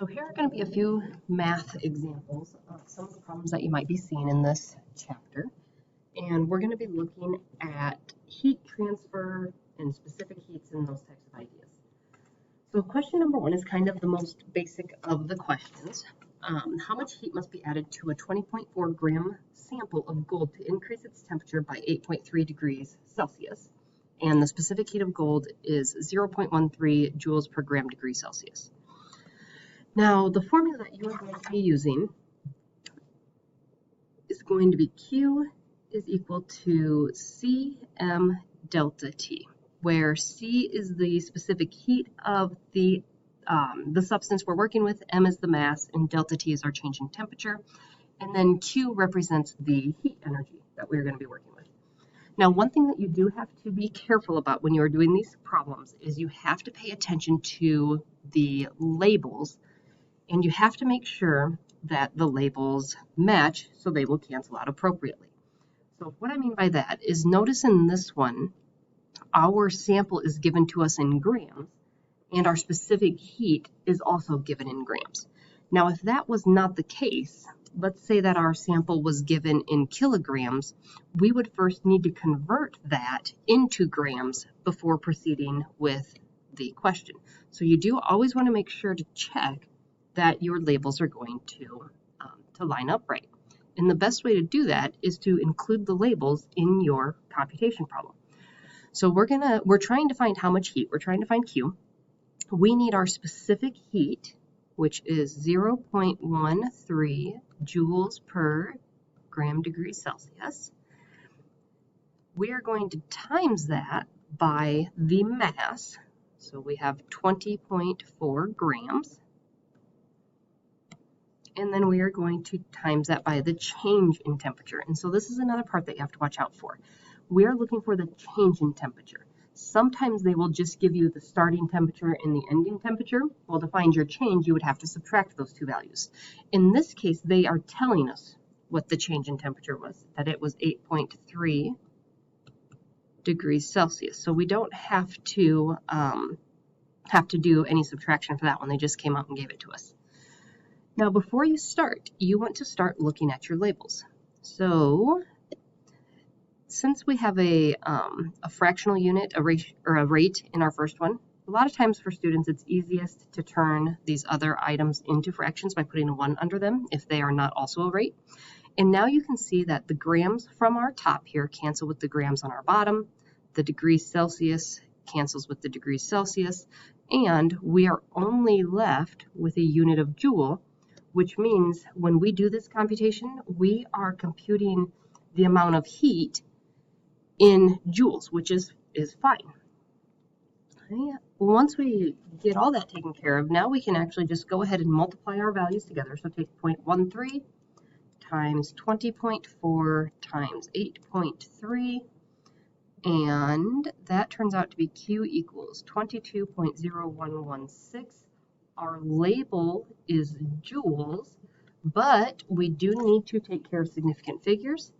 So here are going to be a few math examples of some of the problems that you might be seeing in this chapter. And we're going to be looking at heat transfer and specific heats and those types of ideas. So question number one is kind of the most basic of the questions. How much heat must be added to a 20.4 gram sample of gold to increase its temperature by 8.3 degrees Celsius? And the specific heat of gold is 0.13 joules per gram degree Celsius. Now, the formula that you are going to be using is going to be Q is equal to Cm delta T, where C is the specific heat of the substance we're working with, M is the mass, and delta T is our change in temperature, and then Q represents the heat energy that we're going to be working with. Now, one thing that you do have to be careful about when you're doing these problems is you have to pay attention to the labels, and you have to make sure that the labels match so they will cancel out appropriately. So what I mean by that is, notice in this one, our sample is given to us in grams, and our specific heat is also given in grams. Now, if that was not the case, let's say that our sample was given in kilograms, we would first need to convert that into grams before proceeding with the question. So you do always want to make sure to check that your labels are going to line up right. And the best way to do that is to include the labels in your computation problem. So we're trying to find how much heat. We're trying to find Q. We need our specific heat, which is 0.13 joules per gram degree Celsius. We are going to times that by the mass. So we have 20.4 grams. And then we are going to times that by the change in temperature. And so this is another part that you have to watch out for. We are looking for the change in temperature. Sometimes they will just give you the starting temperature and the ending temperature. Well, to find your change, you would have to subtract those two values. In this case, they are telling us what the change in temperature was, that it was 8.3 degrees Celsius. So we don't have to do any subtraction for that one. They just came out and gave it to us. Now, before you start, you want to start looking at your labels. So, since we have a fractional unit, a rate in our first one, a lot of times for students it's easiest to turn these other items into fractions by putting a 1 under them if they are not also a rate. And now you can see that the grams from our top here cancel with the grams on our bottom, the degrees Celsius cancels with the degrees Celsius, and we are only left with a unit of joule, which means when we do this computation, we are computing the amount of heat in joules, which is fine. Okay. Once we get all that taken care of, now we can actually just go ahead and multiply our values together. So take 0.13 times 20.4 times 8.3, and that turns out to be Q equals 22.0116. Our label is joules, but we do need to take care of significant figures.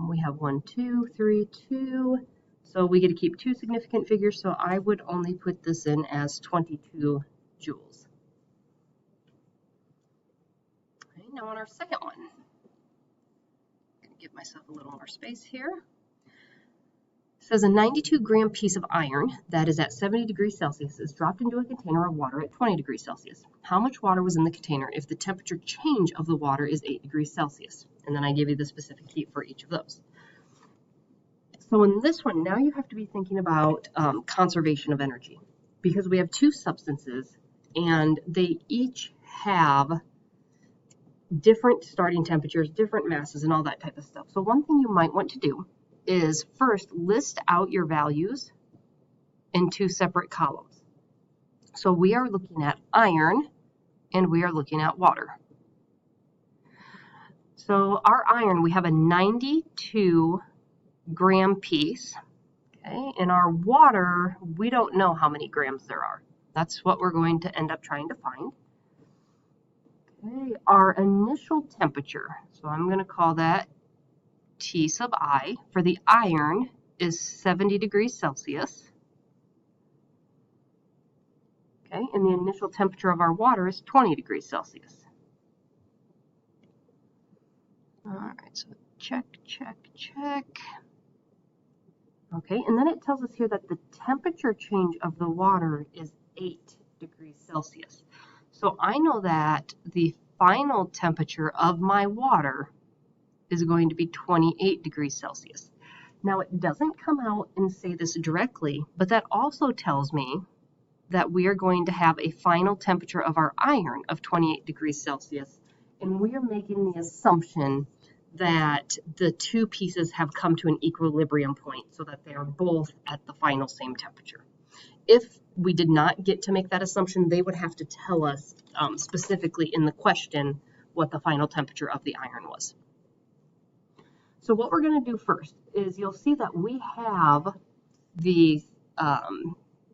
We have 1, 2, 3, 2. So we get to keep 2 significant figures, so I would only put this in as 22 joules. Okay, now on our second one, I'm going to give myself a little more space here. It says a 92 gram piece of iron that is at 70 degrees Celsius is dropped into a container of water at 20 degrees Celsius. How much water was in the container if the temperature change of the water is 8 degrees Celsius? And then I give you the specific heat for each of those. So in this one, now you have to be thinking about conservation of energy, because we have two substances and they each have different starting temperatures, different masses, and all that type of stuff. So one thing you might want to do is first list out your values in 2 separate columns. So we are looking at iron and we are looking at water. So our iron, we have a 92 gram piece. Okay, in our water, we don't know how many grams there are. That's what we're going to end up trying to find. Okay, our initial temperature, so I'm going to call that T sub I, for the iron is 70 degrees Celsius. Okay, and the initial temperature of our water is 20 degrees Celsius. All right, so check, check, check. Okay, and then it tells us here that the temperature change of the water is 8 degrees Celsius. So I know that the final temperature of my water is going to be 28 degrees Celsius. Now it doesn't come out and say this directly, but that also tells me that we are going to have a final temperature of our iron of 28 degrees Celsius, and we are making the assumption that the two pieces have come to an equilibrium point so that they are both at the final same temperature. If we did not get to make that assumption, they would have to tell us specifically in the question what the final temperature of the iron was. So what we're going to do first is you'll see that we have the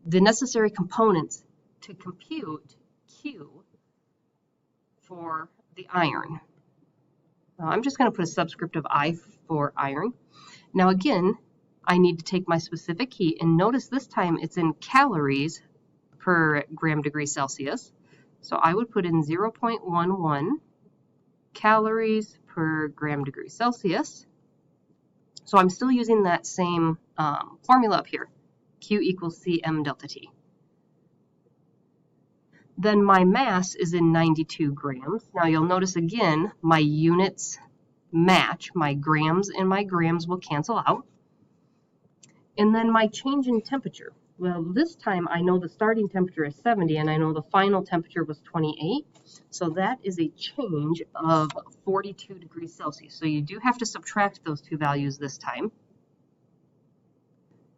necessary components to compute Q for the iron. I'm just going to put a subscript of I for iron. Now again, I need to take my specific heat, and notice this time it's in calories per gram degree Celsius. So I would put in 0.11 calories per gram degree Celsius. So I'm still using that same formula up here, Q equals Cm delta T. Then my mass is in 92 grams. Now you'll notice again, my units match. My grams and my grams will cancel out. And then my change in temperature. Well, this time I know the starting temperature is 70 and I know the final temperature was 28. So that is a change of 42 degrees Celsius. So you do have to subtract those two values this time.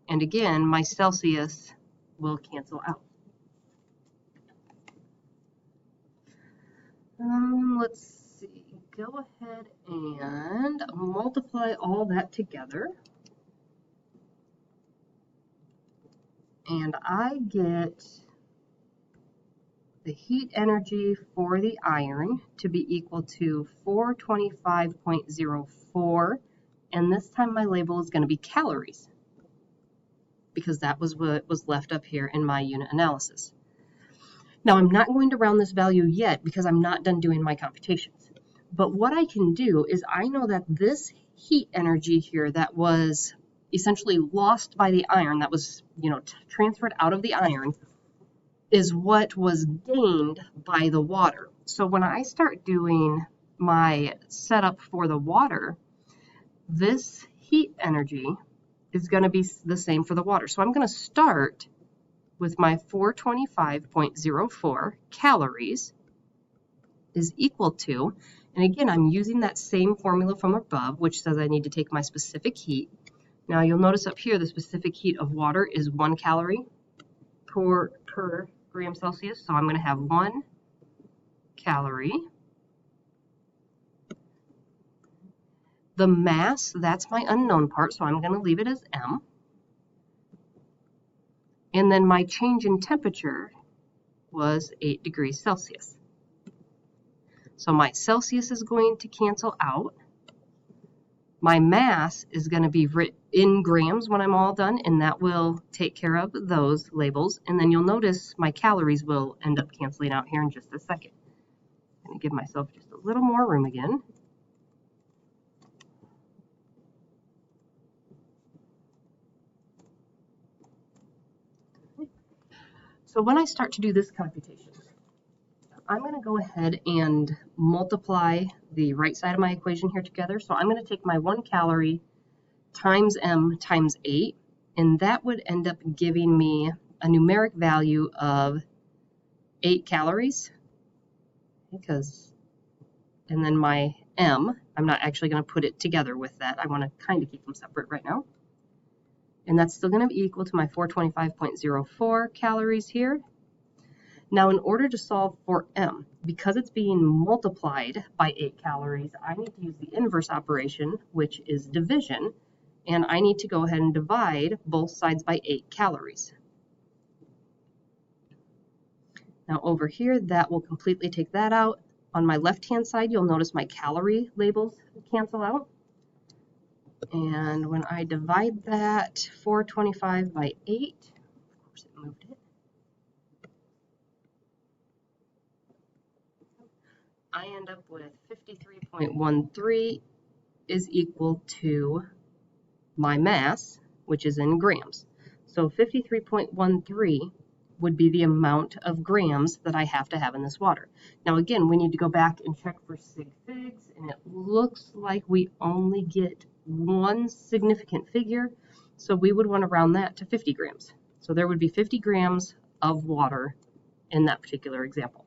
And again, my Celsius will cancel out. Let's see, go ahead and multiply all that together. And I get the heat energy for the iron to be equal to 425.04. And this time my label is going to be calories, because that was what was left up here in my unit analysis. Now, I'm not going to round this value yet because I'm not done doing my computations. But what I can do is I know that this heat energy here that was essentially lost by the iron, that was, transferred out of the iron, is what was gained by the water. So when I start doing my setup for the water, this heat energy is going to be the same for the water. So I'm going to start with my 425.04 calories is equal to, and again, I'm using that same formula from above, which says I need to take my specific heat. Now you'll notice up here the specific heat of water is 1 calorie per gram Celsius, so I'm going to have 1 calorie. The mass, that's my unknown part, so I'm going to leave it as M. And then my change in temperature was 8 degrees Celsius. So my Celsius is going to cancel out. My mass is going to be in grams when I'm all done, and that will take care of those labels. And then you'll notice my calories will end up canceling out here in just a second. I'm going to give myself just a little more room again. So when I start to do this computation, I'm going to go ahead and multiply the right side of my equation here together. So I'm going to take my 1 calorie times M times 8, and that would end up giving me a numeric value of 8 calories. And then my M, I'm not actually going to put it together with that. I want to kind of keep them separate right now. And that's still going to be equal to my 425.04 calories here. Now, in order to solve for M, because it's being multiplied by 8 calories, I need to use the inverse operation, which is division, and I need to go ahead and divide both sides by 8 calories. Now, over here, that will completely take that out. On my left-hand side, you'll notice my calorie labels cancel out. And when I divide that 425 by 8, of course it moved it, I end up with 53.13 is equal to my mass, which is in grams. So 53.13 would be the amount of grams that I have to have in this water. Now again, we need to go back and check for sig figs, and it looks like we only get one significant figure, so we would want to round that to 50 grams. So there would be 50 grams of water in that particular example.